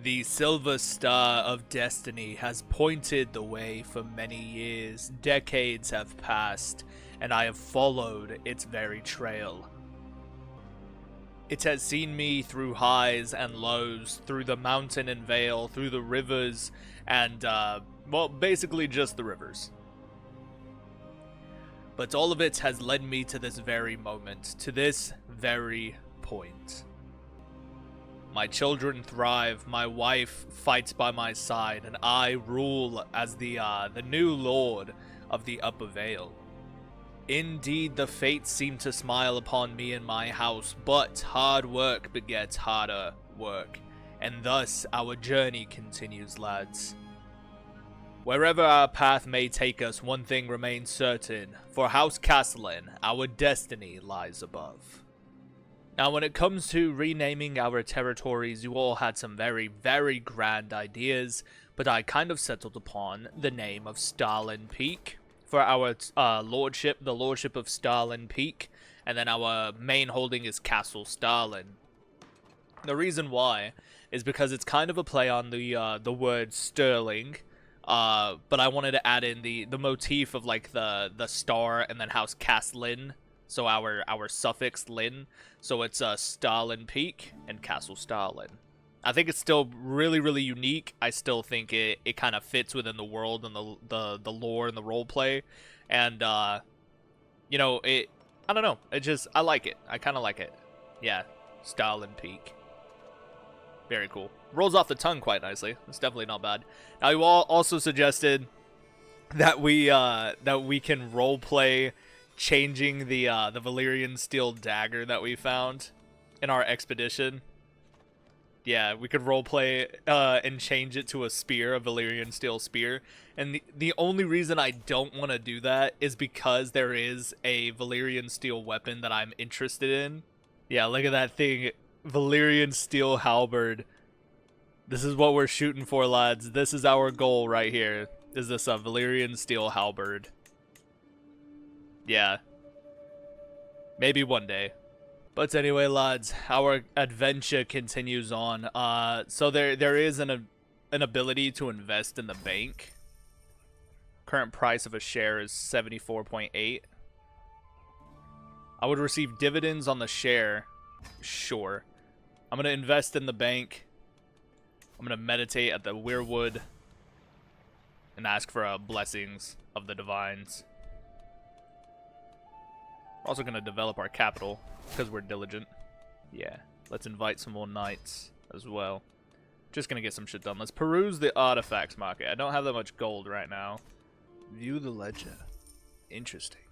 The silver star of destiny has pointed the way for many years. Decades have passed, and I have followed its very trail. It has seen me through highs and lows, through the mountain and vale, through the rivers, and, well, basically just the rivers. But all of it has led me to this very moment, to this very point. My children thrive, my wife fights by my side, and I rule as the new lord of the Upper Vale. Indeed, the fates seem to smile upon me and my house, but hard work begets harder work, and thus our journey continues, lads. Wherever our path may take us, one thing remains certain. For House Castlyne, our destiny lies above. Now, when it comes to renaming our territories, you all had some very, very grand ideas, but I kind of settled upon the name of Starlin Peak for our lordship, the lordship of Starlin Peak, and then our main holding is Castle Starlin. The reason why is because it's kind of a play on the word sterling, but I wanted to add in the motif of like the star and then House Castlyne. So our suffix Lin, so it's Starlin Peak and Castle Starlin. I think it's still really, really unique. I still think it kind of fits within the world and the lore and the roleplay, and you know, I don't know. I like it. I kind of like it. Yeah, Starlin Peak. Very cool. Rolls off the tongue quite nicely. It's definitely not bad. Now, you all also suggested that we can roleplay changing the Valyrian steel dagger that we found in our expedition. Yeah, we could roleplay and change it to a spear, a Valyrian steel spear. And the only reason I don't want to do that is because there is a Valyrian steel weapon that I'm interested in. Yeah, look at that thing. Valyrian steel halberd. This is what we're shooting for, lads. This is our goal right here. Is this a Valyrian steel halberd? Yeah. Maybe one day. But anyway, lads, our adventure continues on. So there is an ability to invest in the bank. Current price of a share is 74.8. I would receive dividends on the share. Sure. I'm going to invest in the bank. I'm going to meditate at the Weirwood and ask for blessings of the divines. We're also going to develop our capital because we're diligent. Yeah, let's invite some more knights as well. Just going to get some shit done. Let's peruse the artifacts market. I don't have that much gold right now. View the ledger. Interesting.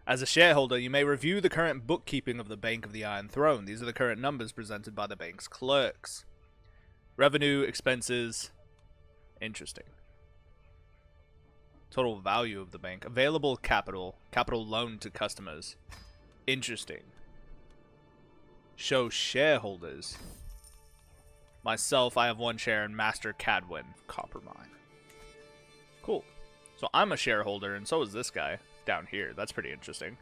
As a shareholder, you may review the current bookkeeping of the Bank of the Iron Throne. These are the current numbers presented by the bank's clerks. Revenue, expenses. Interesting. Total value of the bank. Available capital. Capital loan to customers. Interesting. Show shareholders. Myself, I have 1 share in Master Cadwyn, Copper Mine. Cool. So I'm a shareholder, and so is this guy down here. That's pretty interesting.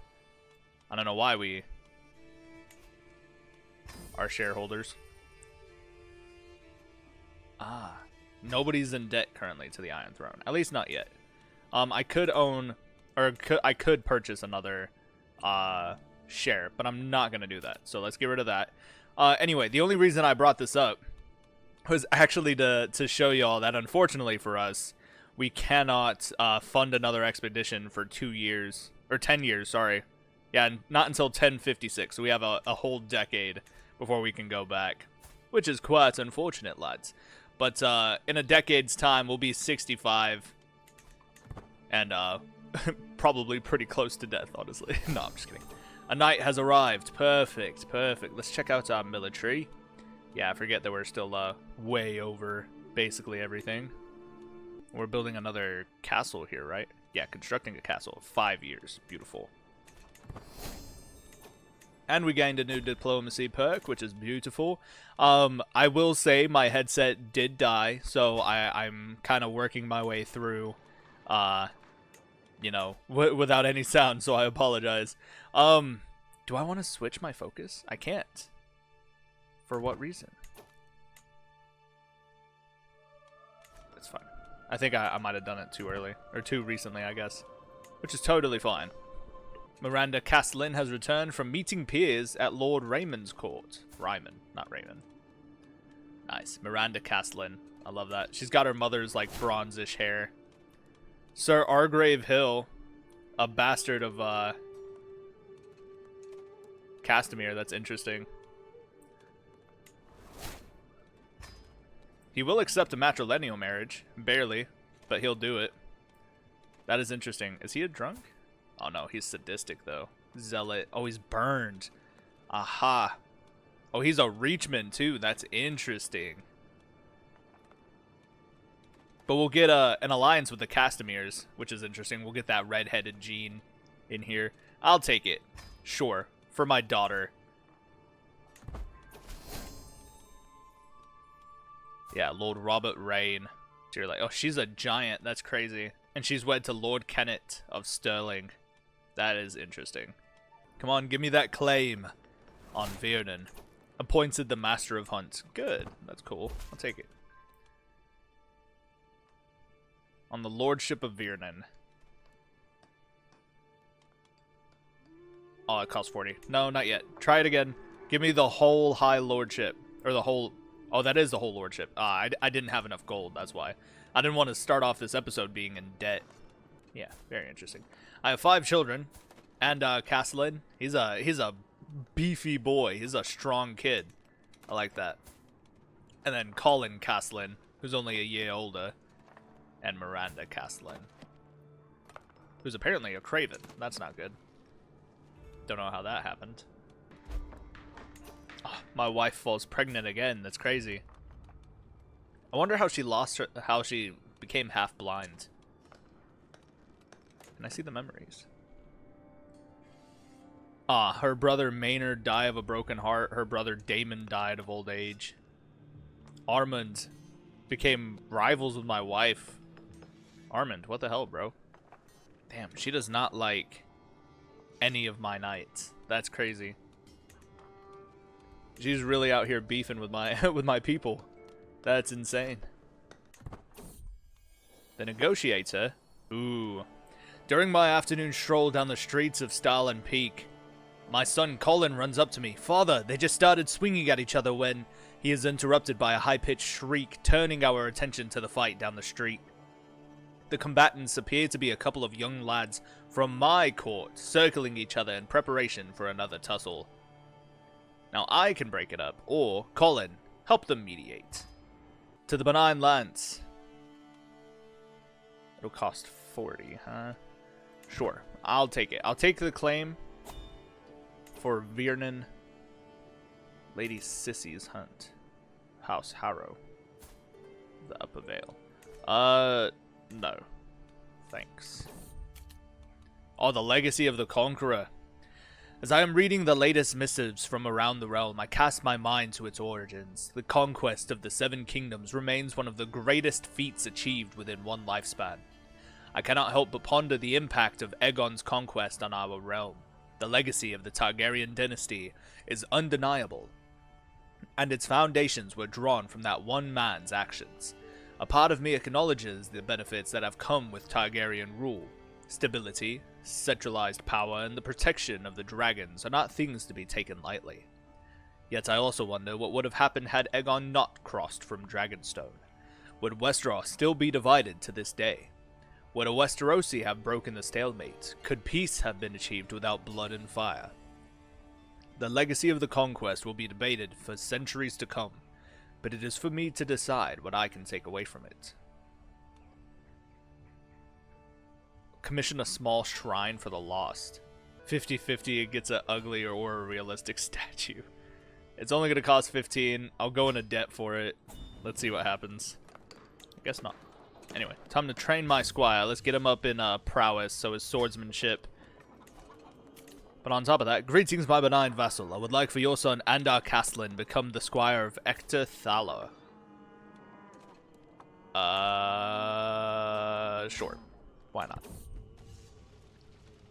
I don't know why we are shareholders. Ah. Nobody's in debt currently to the Iron Throne. At least not yet. I could own, or I could purchase another share, but I'm not going to do that. So let's get rid of that. Anyway, the only reason I brought this up was actually to show you all that, unfortunately for us, we cannot fund another expedition for 2 years, or 10 years, sorry. Yeah, not until 1056, so we have a whole decade before we can go back, which is quite unfortunate, lads. But in a decade's time, we'll be 65, and probably pretty close to death, honestly. No, I'm just kidding. A knight has arrived. Perfect, perfect. Let's check out our military. Yeah, I forget that we're still way over basically everything. We're building another castle here, right? Yeah, constructing a castle. 5 years. Beautiful. And we gained a new diplomacy perk, which is beautiful. I will say my headset did die, so I'm kind of working my way through, you know, without any sound, so I apologize. Do I want to switch my focus? I can't. For what reason? I think I might have done it too early. Or too recently, I guess. Which is totally fine. Miranda Castlyne has returned from meeting peers at Lord Raymond's court. Ryman, not Raymond. Nice. Miranda Castlyne. I love that. She's got her mother's, like, bronzish hair. Sir Argrave Hill, a bastard of, Castamere. That's interesting. He will accept a matrilineal marriage. Barely, but he'll do it. That is interesting. Is he a drunk? Oh, no. He's sadistic, though. Zealot. Oh, he's burned. Aha. Oh, he's a Reachman, too. That's interesting. But we'll get an alliance with the Castameres, which is interesting. We'll get that red-headed gene in here. I'll take it. Sure. For my daughter. Yeah, Lord Robert Rain. Dear, like, oh, she's a giant. That's crazy. And she's wed to Lord Kennet of Stirling. That is interesting. Come on, give me that claim on Viernan. Appointed the Master of Hunt. Good. That's cool. I'll take it. On the Lordship of Viernan. Oh, it costs 40. No, not yet. Try it again. Give me the whole High Lordship. Or the whole... Oh, that is the whole Lordship. I didn't have enough gold. That's why. I didn't want to start off this episode being in debt. Yeah, very interesting. I have 5 children. And Castlyne, he's a beefy boy. He's a strong kid. I like that. And then Colin Castlyne, who's only a year older. And Miranda Castlyne, who's apparently a craven. That's not good. Don't know how that happened. Oh, my wife falls pregnant again. That's crazy. I wonder how she lost her, how she became half blind. Can I see the memories? Ah, her brother Maynard died of a broken heart. Her brother Damon died of old age. Armand became rivals with my wife. Armand, what the hell, bro? Damn, she does not like any of my knights. That's crazy. She's really out here beefing with my with my people. That's insane. The Negotiator. Ooh. During my afternoon stroll down the streets of Starland Peak, my son Colin runs up to me. Father, they just started swinging at each other when he is interrupted by a high-pitched shriek, turning our attention to the fight down the street. The combatants appear to be a couple of young lads from my court, circling each other in preparation for another tussle. Now I can break it up, or Colin, help them mediate. To the benign lance. It'll cost 40, huh? Sure, I'll take it. I'll take the claim for Viernan. Lady Sissy's Hunt. House Harrow. The Upper Vale. No. Thanks. Oh, the Legacy of the Conqueror. As I am reading the latest missives from around the realm, I cast my mind to its origins. The conquest of the 7 kingdoms remains one of the greatest feats achieved within one lifespan. I cannot help but ponder the impact of Aegon's conquest on our realm. The legacy of the Targaryen dynasty is undeniable, and its foundations were drawn from that one man's actions. A part of me acknowledges the benefits that have come with Targaryen rule. Stability, centralized power, and the protection of the dragons are not things to be taken lightly. Yet I also wonder what would have happened had Aegon not crossed from Dragonstone. Would Westeros still be divided to this day? Would a Westerosi have broken the stalemate? Could peace have been achieved without blood and fire? The legacy of the conquest will be debated for centuries to come, but it is for me to decide what I can take away from it. Commission a small shrine for the lost. 50-50, it gets an ugly or a realistic statue. It's only going to cost 15. I'll go into debt for it. Let's see what happens. I guess not. Anyway, time to train my squire. Let's get him up in prowess, so his swordsmanship. But on top of that, greetings, my benign vassal. I would like for your son, Andar Castlyne, become the squire of Ector Thalar. Sure. Why not?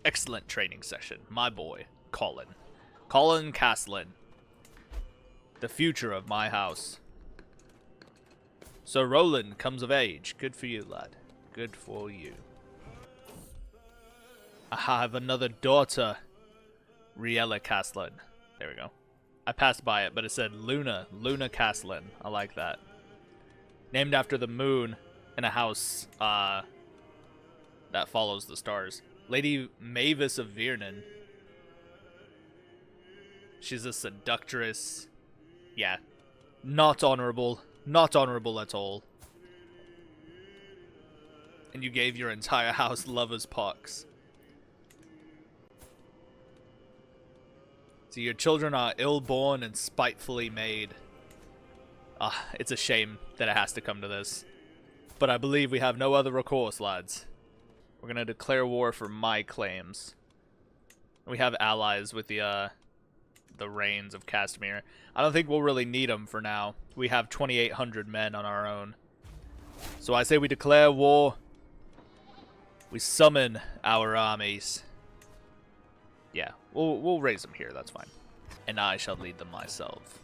Excellent training session. My boy, Colin. Colin Castlyne. The future of my house. So Roland comes of age. Good for you, lad. Good for you. I have another daughter. Riella Castlyne. There we go. I passed by it, but it said Luna Castlyne. I like that. Named after the moon in a house that follows the stars. Lady Mavis of Viernan. She's a seductress. Yeah. Not honorable. Not honorable at all. And you gave your entire house lover's pox. So your children are ill-born and spitefully made. It's a shame that it has to come to this. But I believe we have no other recourse, lads. We're going to declare war for my claims. We have allies with the Reigns of Castamere. I don't think we'll really need them for now. We have 2,800 men on our own. So I say we declare war. We summon our armies. Yeah, we'll raise them here, that's fine. And I shall lead them myself.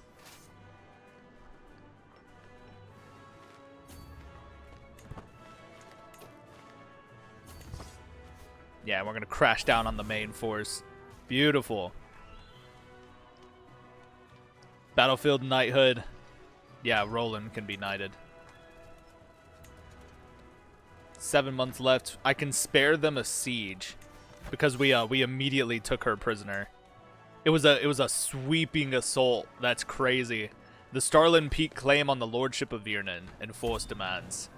Yeah, we're gonna crash down on the main force. Beautiful. Battlefield knighthood. Yeah, Roland can be knighted. 7 months left. I can spare them a siege because we immediately took her prisoner. It was a sweeping assault. That's crazy. The Starland Peak claim on the lordship of Viernan and force demands.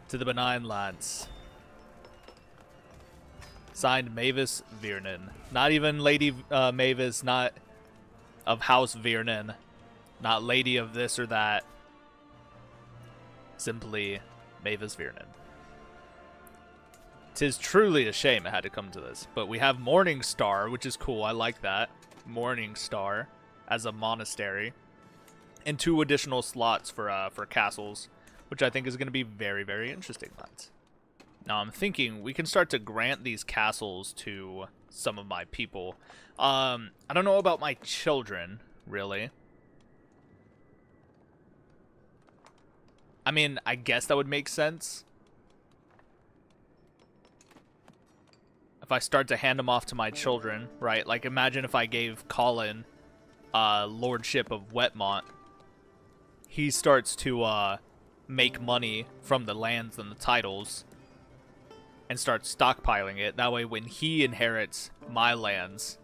To the benign Lance. Signed, Mavis Viernan. Not even Lady Mavis, not of House Viernan. Not Lady of this or that. Simply Mavis Viernan. 'Tis truly a shame it had to come to this. But we have Morning Star, which is cool. I like that. Morning Star as a monastery. And 2 additional slots for castles, which I think is going to be very, very interesting, lads. Now I'm thinking we can start to grant these castles to some of my people. I don't know about my children, really. I mean, I guess that would make sense. If I start to hand them off to my children, right? Like, imagine if I gave Colin lordship of Wetmont. He starts to make money from the lands and the titles and start stockpiling it. That way, when he inherits my lands...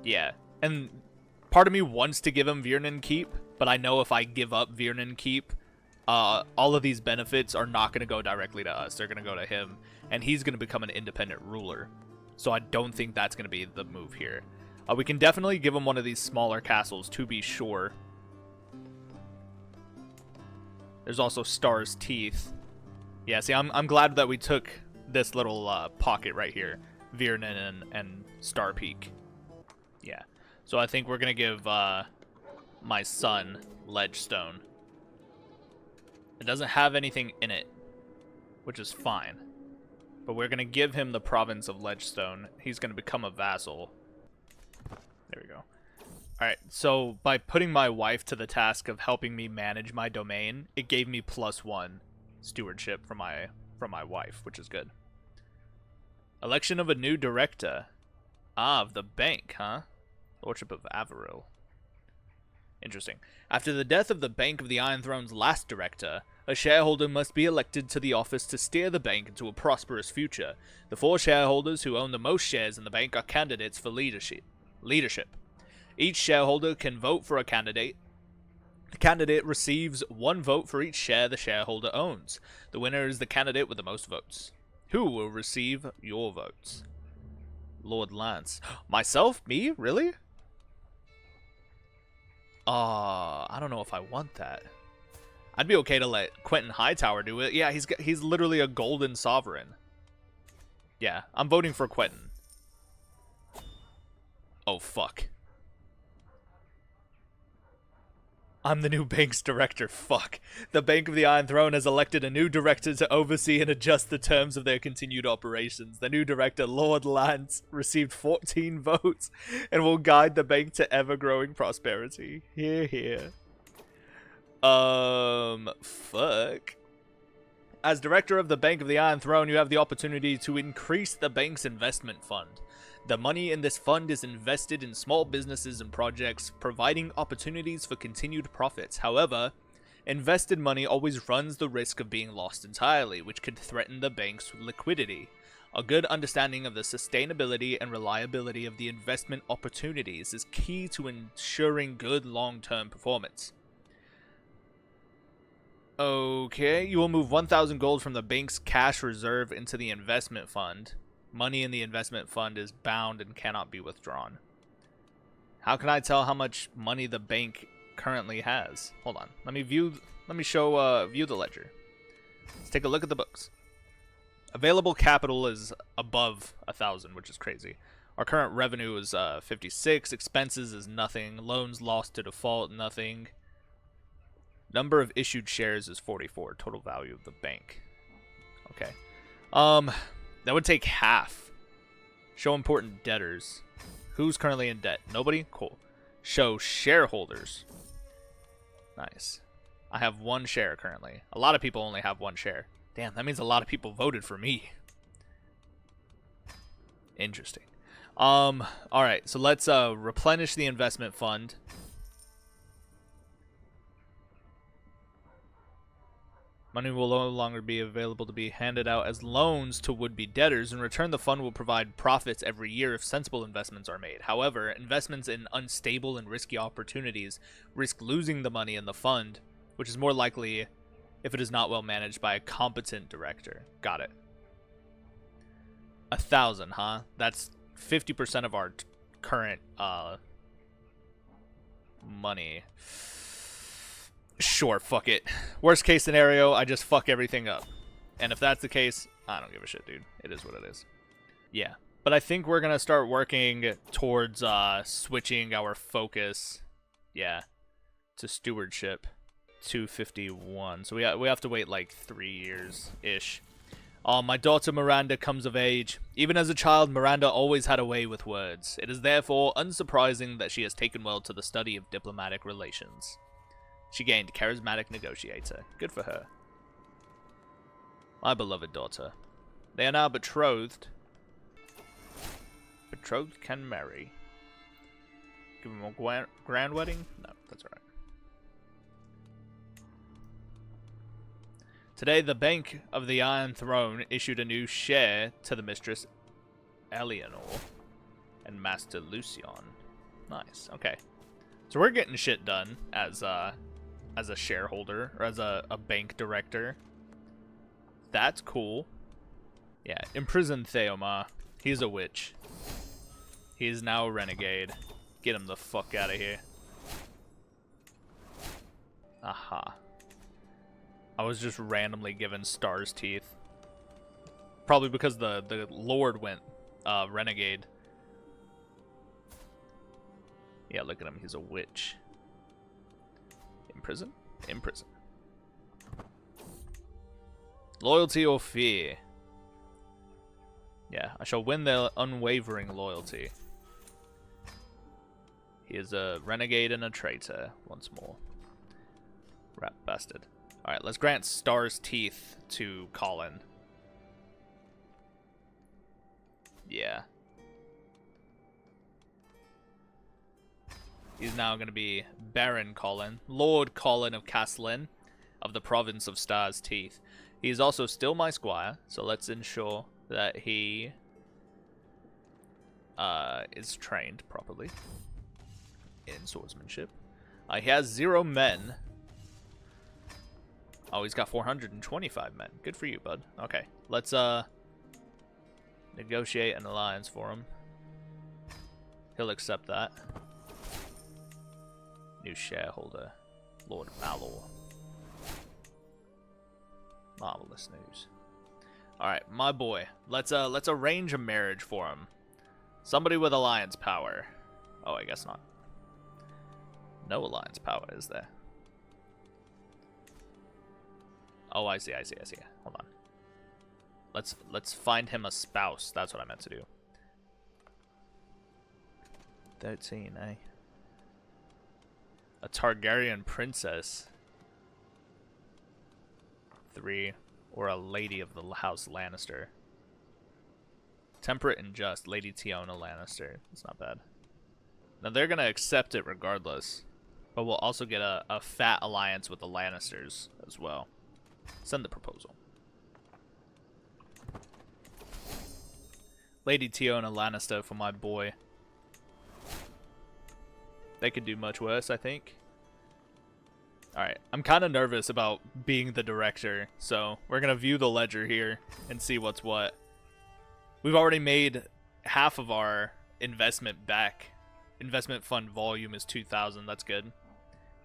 Yeah. And part of me wants to give him Viernan Keep, but I know if I give up Viernan Keep, all of these benefits are not going to go directly to us. They're going to go to him, and he's going to become an independent ruler. So I don't think that's going to be the move here. We can definitely give him one of these smaller castles, to be sure. There's also Star's Teeth. Yeah, see, I'm glad that we took this little pocket right here. Viernan and Star Peak. Yeah. So I think we're going to give my son Ledgestone. It doesn't have anything in it, which is fine. But we're going to give him the province of Ledgestone. He's going to become a vassal. There we go. Alright, so by putting my wife to the task of helping me manage my domain, it gave me +1 stewardship from my wife, which is good. Election of a new director. Ah, of the bank, huh? Lordship of Averil. Interesting. After the death of the Bank of the Iron Throne's last director, a shareholder must be elected to the office to steer the bank into a prosperous future. The 4 shareholders who own the most shares in the bank are candidates for leadership. Each shareholder can vote for a candidate. The candidate receives 1 vote for each share the shareholder owns. The winner is the candidate with the most votes. Who will receive your votes? Lord Lance. Myself? Me? Really? I don't know if I want that. I'd be okay to let Quentin Hightower do it. Yeah, he's literally a golden sovereign. Yeah, I'm voting for Quentin. Oh, fuck. I'm the new bank's director. Fuck. The Bank of the Iron Throne has elected a new director to oversee and adjust the terms of their continued operations. The new director, Lord Lance, received 14 votes and will guide the bank to ever-growing prosperity. Hear, hear. Fuck. As director of the Bank of the Iron Throne, you have the opportunity to increase the bank's investment fund. The money in this fund is invested in small businesses and projects, providing opportunities for continued profits. However, invested money always runs the risk of being lost entirely, which could threaten the bank's liquidity. A good understanding of the sustainability and reliability of the investment opportunities is key to ensuring good long-term performance. Okay, you will move 1,000 gold from the bank's cash reserve into the investment fund. Money in the investment fund is bound and cannot be withdrawn. How can I tell how much money the bank currently has? Hold on. Let me view the ledger. Let's take a look at the books. Available capital is above 1,000, which is crazy. Our current revenue is 56. Expenses is nothing. Loans lost to default, nothing. Number of issued shares is 44. Total value of the bank. Okay. That would take half. Show important debtors. Who's currently in debt? Nobody? Cool. Show shareholders. Nice. I have 1 share currently. A lot of people only have 1 share. Damn, that means a lot of people voted for me. Interesting. Alright, so let's replenish the investment fund. Money will no longer be available to be handed out as loans to would-be debtors. In return, the fund will provide profits every year if sensible investments are made. However, investments in unstable and risky opportunities risk losing the money in the fund, which is more likely if it is not well managed by a competent director. Got it. 1,000, huh? That's 50% of our current money. Sure, fuck it. Worst case scenario, I just fuck everything up. And if that's the case, I don't give a shit, dude. It is what it is. Yeah. But I think we're going to start working towards switching our focus, yeah, to stewardship. 251. So we have to wait like 3 years-ish. My daughter Miranda comes of age. Even as a child, Miranda always had a way with words. It is therefore unsurprising that she has taken well to the study of diplomatic relations. She gained charismatic negotiator. Good for her. My beloved daughter. They are now betrothed. Betrothed can marry. Give them a grand wedding? No, that's alright. Today, the Bank of the Iron Throne issued a new share to the Mistress Eleanor and Master Lucian. Nice, okay. So we're getting shit done as a shareholder, or as a bank director. That's cool. Yeah, imprison Theomar. He's a witch. He's now a renegade. Get him the fuck out of here. Aha. I was just randomly given Star's Teeth. Probably because the Lord went renegade. Yeah, look at him. He's a witch. In prison? In prison. Loyalty or fear? Yeah, I shall win their unwavering loyalty. He is a renegade and a traitor once more. Rat bastard. Alright, let's grant Star's Teeth to Colin. Yeah. He's now going to be Baron Colin, Lord Colin of Castlyne, of the province of Star's Teeth. He is also still my squire, so let's ensure that he is trained properly in swordsmanship. He has 0 men. Oh, he's got 425 men. Good for you, bud. Okay, let's negotiate an alliance for him. He'll accept that. New shareholder, Lord Valor. Marvelous news. Alright, my boy. Let's arrange a marriage for him. Somebody with alliance power. Oh, I guess not. No alliance power, is there? Oh, I see. Hold on. Let's find him a spouse. That's what I meant to do. 13, eh? A Targaryen princess. 3, or a lady of the House Lannister. Temperate and just, Lady Tiona Lannister. That's not bad. Now they're gonna accept it regardless, but we'll also get a fat alliance with the Lannisters as well. Send the proposal. Lady Tiona Lannister for my boy. They could do much worse, I think. Alright, I'm kind of nervous about being the director, so we're going to view the ledger here and see what's what. We've already made half of our investment back. Investment fund volume is 2,000, that's good.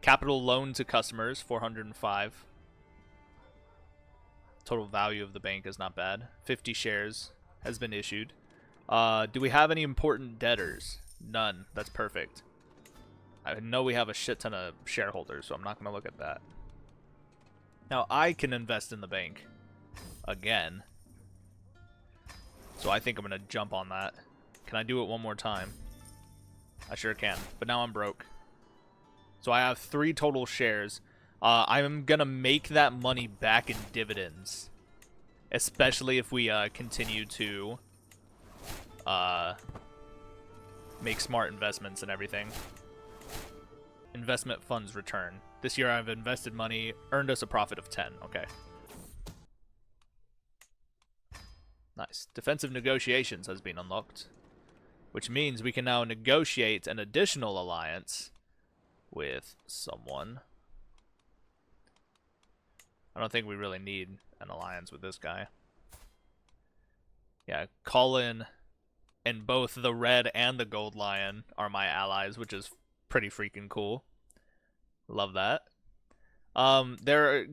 Capital loan to customers, 405. Total value of the bank is not bad. 50 shares has been issued. Do we have any important debtors? None. That's perfect. I know we have a shit ton of shareholders, so I'm not going to look at that. Now, I can invest in the bank again. So I think I'm going to jump on that. Can I do it one more time? I sure can. But now I'm broke. So I have 3 total shares. I'm going to make that money back in dividends. Especially if we continue to make smart investments and everything. Investment funds return. This year I've invested money, earned us a profit of 10. Okay. Nice. Defensive negotiations has been unlocked, which means we can now negotiate an additional alliance with someone. I don't think we really need an alliance with this guy. Yeah, Colin and both the Red and the Gold Lion are my allies, which is pretty freaking cool. Love that. There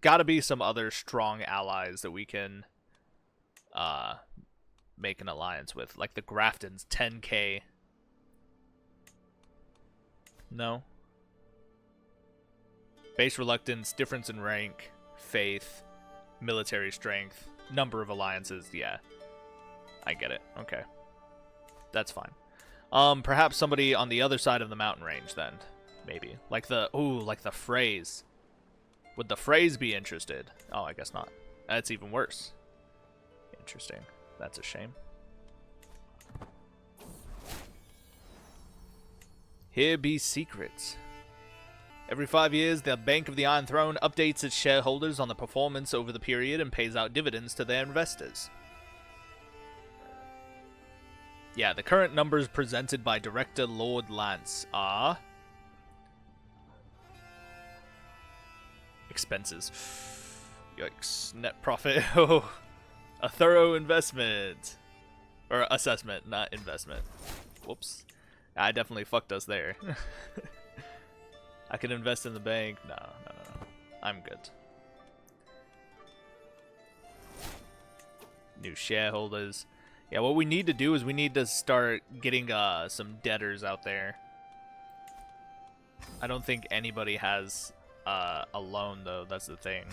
gotta be some other strong allies that we can make an alliance with, like the Graftons, 10k. No. Base reluctance, difference in rank, faith, military strength, number of alliances. Yeah, I get it. Okay, that's fine. Perhaps somebody on the other side of the mountain range then, maybe. Like the Freys. Would the Freys be interested? Oh, I guess not. That's even worse. Interesting. That's a shame. Here be secrets. Every 5 years, the Bank of the Iron Throne updates its shareholders on the performance over the period and pays out dividends to their investors. Yeah, the current numbers presented by Director Lord Lance are... expenses. Yikes. Net profit. Oh, a thorough investment. Or assessment, not investment. Whoops. I definitely fucked us there. I can invest in the bank. No. I'm good. New shareholders. Yeah, what we need to do is we need to start getting some debtors out there. I don't think anybody has a loan, though. That's the thing.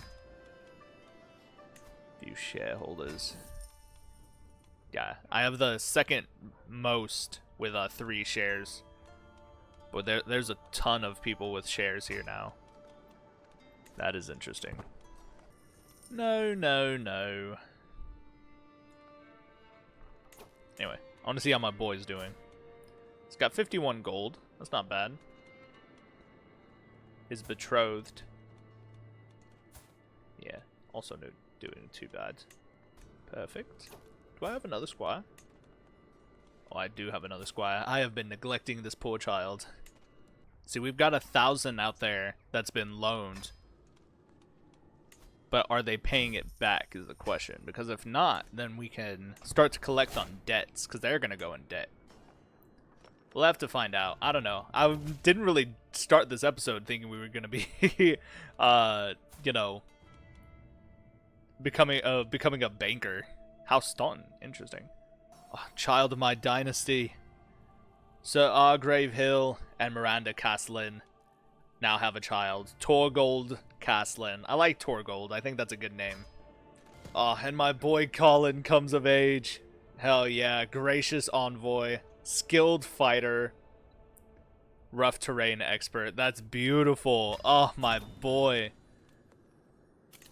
Few shareholders. Yeah, I have the second most with 3 shares. But there's a ton of people with shares here now. That is interesting. No. Anyway, I want to see how my boy's doing. He's got 51 gold. That's not bad. His betrothed. Yeah, also not doing too bad. Perfect. Do I have another squire? Oh, I do have another squire. I have been neglecting this poor child. See, we've got 1,000 out there that's been loaned. But are they paying it back is the question. Because if not, then we can start to collect on debts. Because they're going to go in debt. We'll have to find out. I don't know. I didn't really start this episode thinking we were going to be, you know, becoming a banker. House Staunton. Interesting. Oh, child of my dynasty. Sir Argrave Hill and Miranda Castlyne now have a child. Torgold Castlyne. I like Torgold. I think that's a good name. Oh, and my boy Colin comes of age. Hell yeah. Gracious envoy. Skilled fighter. Rough terrain expert. That's beautiful. Oh, my boy.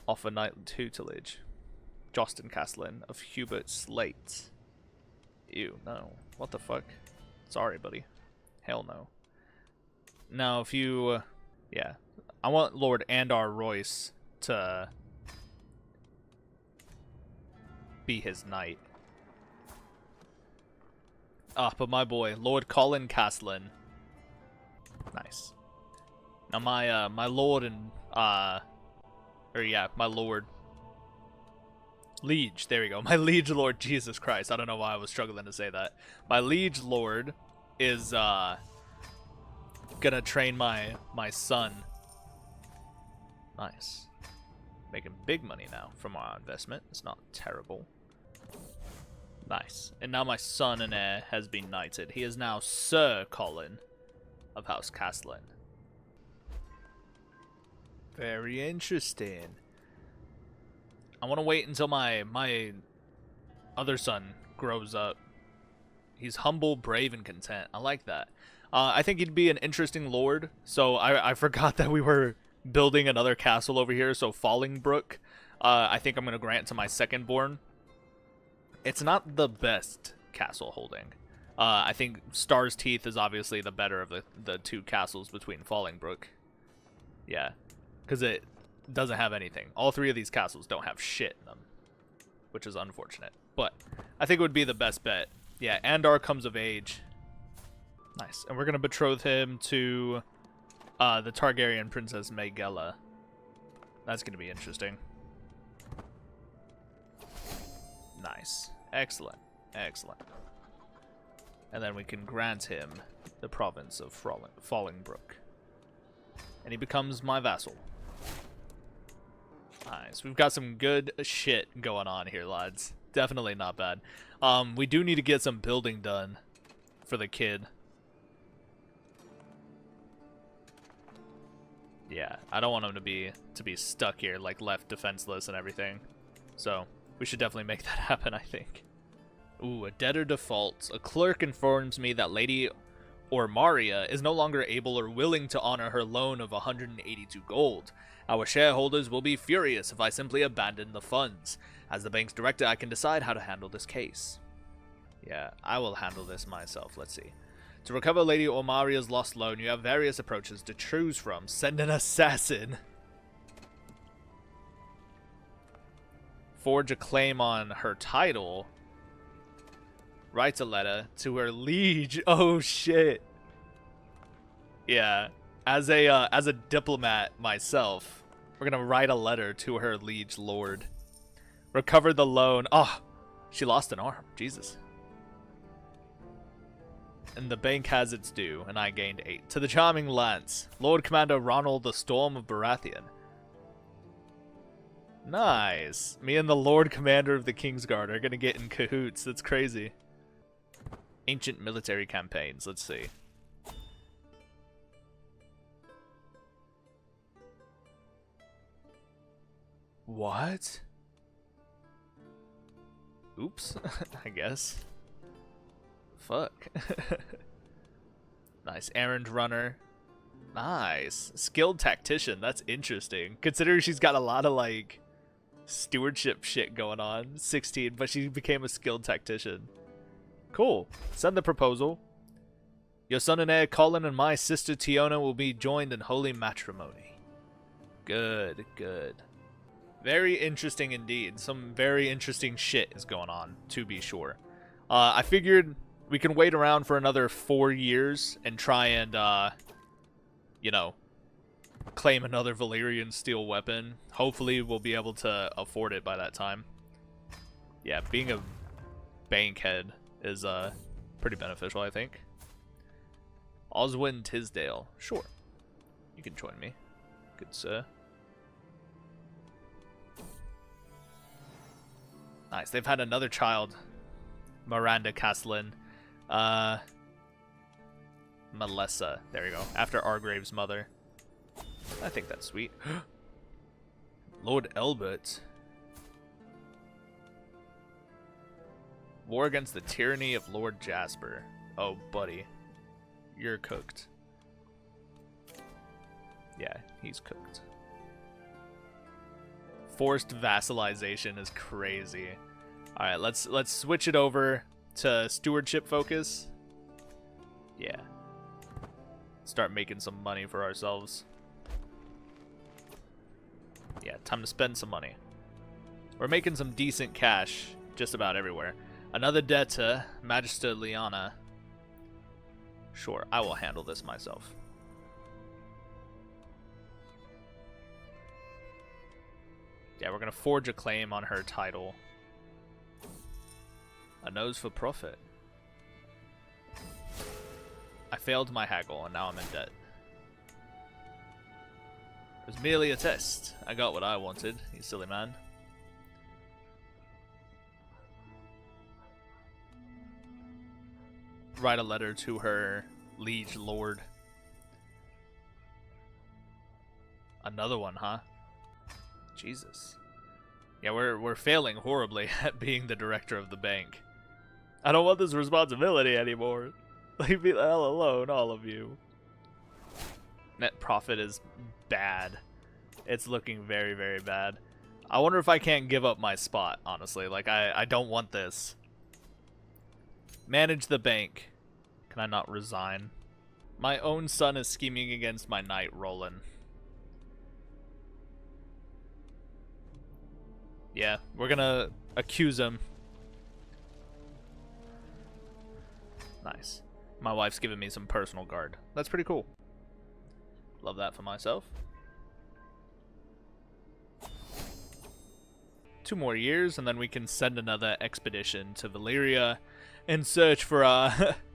Offer knightly tutelage. Jostin Castlyne of Hubert Slate. Ew, no. What the fuck? Sorry, buddy. Hell no. Now, if you... yeah. I want Lord Andar Royce to be his knight. But my boy, Lord Colin Castlyne. Nice. Now my lord and my lord liege. There we go. My liege lord. Jesus Christ. I don't know why I was struggling to say that. My liege lord is gonna train my son. Nice. Making big money now from our investment. It's not terrible. Nice. And now my son and heir has been knighted. He is now Sir Colin of House Castlyne. Very interesting. I want to wait until my other son grows up. He's humble, brave, and content. I like that. I think he'd be an interesting lord. So I forgot that we were building another castle over here. So Fallingbrook, I think I'm going to grant to my second born. It's not the best castle holding. I think Star's Teeth is obviously the better of the two castles between Fallingbrook. Yeah, because it doesn't have anything. All three of these castles don't have shit in them, which is unfortunate. But I think it would be the best bet. Yeah, Andar comes of age. Nice. And we're going to betroth him to the Targaryen Princess Maegella. That's going to be interesting. Nice. Excellent. Excellent. And then we can grant him the province of Fallingbrook. And he becomes my vassal. Nice. We've got some good shit going on here, lads. Definitely not bad. We do need to get some building done for the kid. Yeah, I don't want him to be stuck here, like left defenseless and everything. So we should definitely make that happen, I think. Ooh, a debtor defaults. A clerk informs me that Lady Ormaria is no longer able or willing to honor her loan of 182 gold. Our shareholders will be furious if I simply abandon the funds. As the bank's director, I can decide how to handle this case. Yeah, I will handle this myself. Let's see. To recover Lady Ormaria's lost loan, you have various approaches to choose from. Send an assassin. Forge a claim on her title. Write a letter to her liege. Oh shit. Yeah, as a diplomat myself, we're gonna write a letter to her liege lord. Recover the loan. Oh, she lost an arm. Jesus. And the bank has its due, and I gained 8. To the charming Lance, Lord Commander Ronald the Storm of Baratheon. Nice. Me and the Lord Commander of the Kingsguard are gonna get in cahoots. That's crazy. Ancient military campaigns. Let's see. What? Oops. I guess. Fuck. Nice. Errand runner. Nice. Skilled tactician. That's interesting. Considering she's got a lot of, like, stewardship shit going on. 16, but she became a skilled tactician. Cool. Send the proposal. Your son and heir Colin and my sister Tiona will be joined in holy matrimony. Good, good. Very interesting indeed. Some very interesting shit is going on, to be sure. I figured we can wait around for another 4 years and try and, you know, claim another Valyrian steel weapon. Hopefully we'll be able to afford it by that time. Yeah, being a bankhead is pretty beneficial, I think. Oswin Tisdale. Sure. You can join me. Good sir. Nice. They've had another child. Miranda Castlyne. Melissa. There you go. After Argrave's mother. I think that's sweet. Lord Elbert. War against the tyranny of Lord Jasper. Oh, buddy. You're cooked. Yeah, he's cooked. Forced vassalization is crazy. All right, let's switch it over to stewardship focus. Yeah. Start making some money for ourselves. Yeah, time to spend some money. We're making some decent cash just about everywhere. Another debt to Magister Liana. Sure, I will handle this myself. Yeah, we're gonna forge a claim on her title. A nose for profit. I failed my haggle and now I'm in debt. It was merely a test. I got what I wanted, you silly man. Write a letter to her liege lord. Another one, huh? Jesus. Yeah, we're failing horribly at being the director of the bank. I don't want this responsibility anymore. Leave me the hell alone, all of you. Net profit is bad. It's looking very, very bad. I wonder if I can't give up my spot, honestly. Like, I don't want this. Manage the bank. Can I not resign? My own son is scheming against my knight, Roland. Yeah, we're gonna accuse him. Nice. My wife's giving me some personal guard. That's pretty cool. Love that for myself. 2 more years, and then we can send another expedition to Valyria and search for,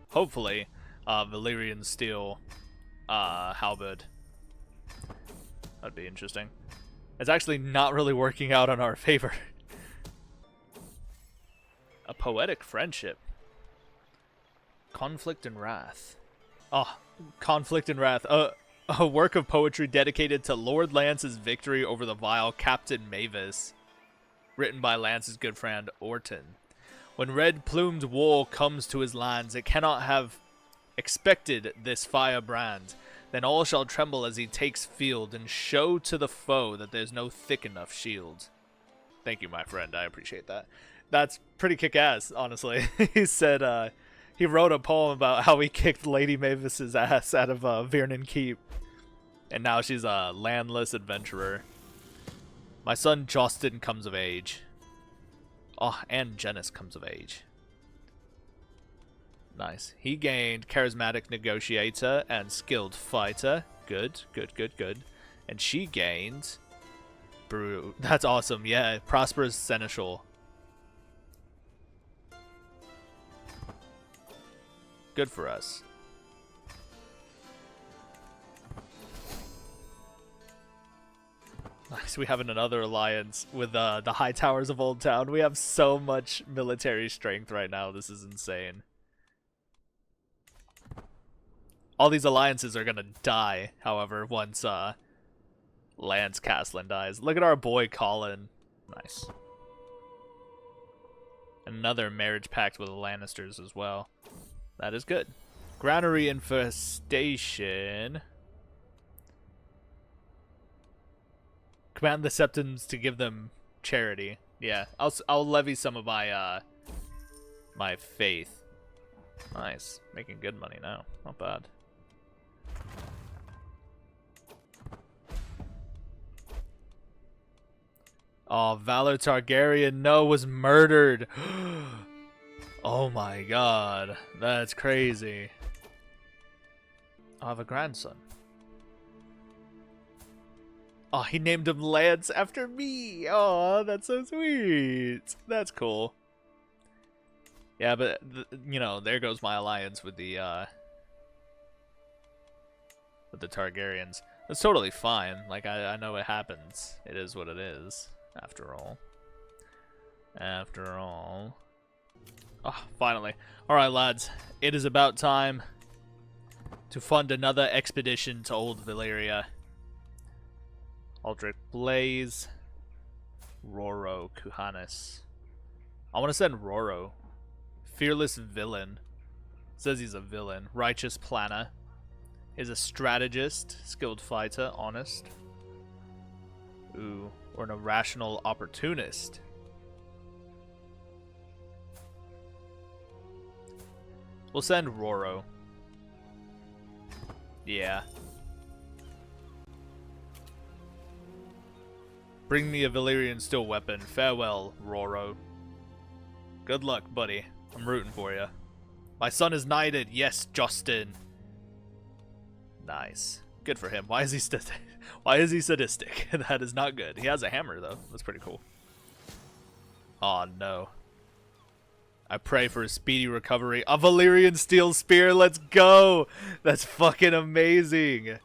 hopefully, Valyrian steel halberd. That'd be interesting. It's actually not really working out in our favor. A poetic friendship. Conflict and Wrath. Oh, Conflict and Wrath. A work of poetry dedicated to Lord Lance's victory over the vile Captain Mavis. Written by Lance's good friend Orton. When red-plumed war comes to his lands, it cannot have expected this firebrand. Then all shall tremble as he takes field and show to the foe that there's no thick enough shield. Thank you, my friend. I appreciate that. That's pretty kick-ass, honestly. He said, he wrote a poem about how he kicked Lady Mavis's ass out of Vernon Keep. And now she's a landless adventurer. My son Jostin comes of age. Oh, and Janice comes of age. Nice. He gained Charismatic Negotiator and Skilled Fighter. Good, good, good, good. And she gained... That's awesome, yeah. Prosperous Seneschal. Good for us. Nice, we have another alliance with the High Towers of Old Town. We have so much military strength right now. This is insane. All these alliances are gonna die, however, once Lance Castlyne dies. Look at our boy Colin. Nice. Another marriage pact with the Lannisters as well. That is good. Granary infestation. Command the Septons to give them charity. Yeah, I'll levy some of my my faith. Nice, making good money now. Not bad. Oh, Valor Targaryen, no, was murdered. Oh my god, that's crazy. I have a grandson. Oh, he named him Lance after me. Oh, that's so sweet. That's cool. Yeah, but you know, there goes my alliance with the Targaryens. That's totally fine. Like I know it happens. It is what it is. After all. After all. Oh, finally. Alright, lads. It is about time to fund another expedition to Old Valyria. Aldrich Blaze. Roro Kuhanis. I want to send Roro. Fearless Villain. Says he's a villain. Righteous Planner. Is a strategist. Skilled fighter. Honest. Ooh, or an irrational opportunist. We'll send Roro. Yeah. Bring me a Valyrian steel weapon. Farewell, Roro. Good luck, buddy. I'm rooting for you. My son is knighted. Yes, Justin. Nice. Good for him. Why is he sadistic? That is not good. He has a hammer, though. That's pretty cool. Oh, no. I pray for a speedy recovery. A Valyrian steel spear. Let's go. That's fucking amazing.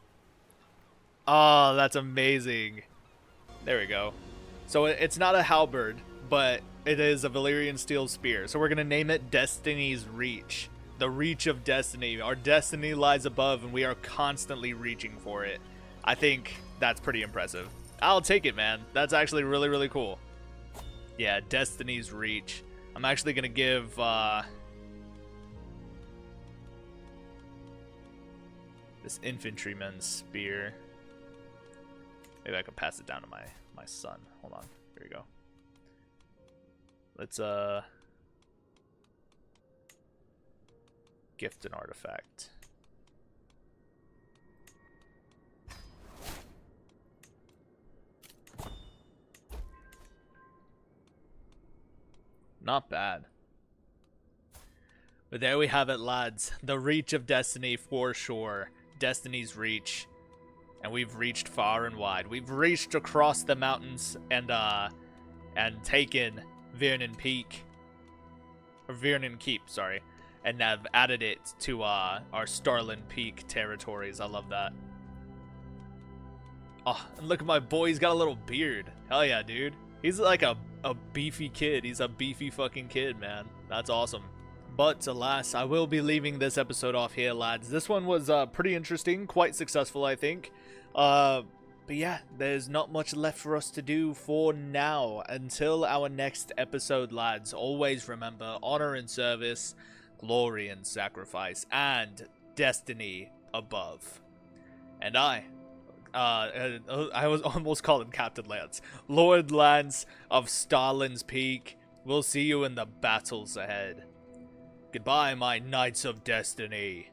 Oh, that's amazing. There we go. So it's not a halberd, but it is a Valyrian steel spear. So we're going to name it Destiny's Reach. The reach of destiny. Our destiny lies above, and we are constantly reaching for it. I think that's pretty impressive. I'll take it, man. That's actually really, really cool. Yeah, Destiny's Reach. I'm actually going to give... this infantryman's spear. Maybe I can pass it down to my son. Hold on. Here we go. Let's, gift an artifact. Not bad. But there we have it, lads. The reach of destiny for sure. Destiny's Reach. And we've reached far and wide. We've reached across the mountains and taken Vernon Peak. Or Vernon Keep, sorry. And have added it to our Starland Peak territories. I love that. Oh, and look at my boy. He's got a little beard. Hell yeah, dude. He's like a beefy kid. He's a beefy fucking kid, man. That's awesome. But alas, I will be leaving this episode off here, lads. This one was pretty interesting. Quite successful, I think. But yeah, there's not much left for us to do for now. Until our next episode, lads. Always remember, honor and service, glory and sacrifice, and destiny above. And I was almost calling Captain Lance. Lord Lance of Starland's Peak. We'll see you in the battles ahead. Goodbye, my Knights of Destiny.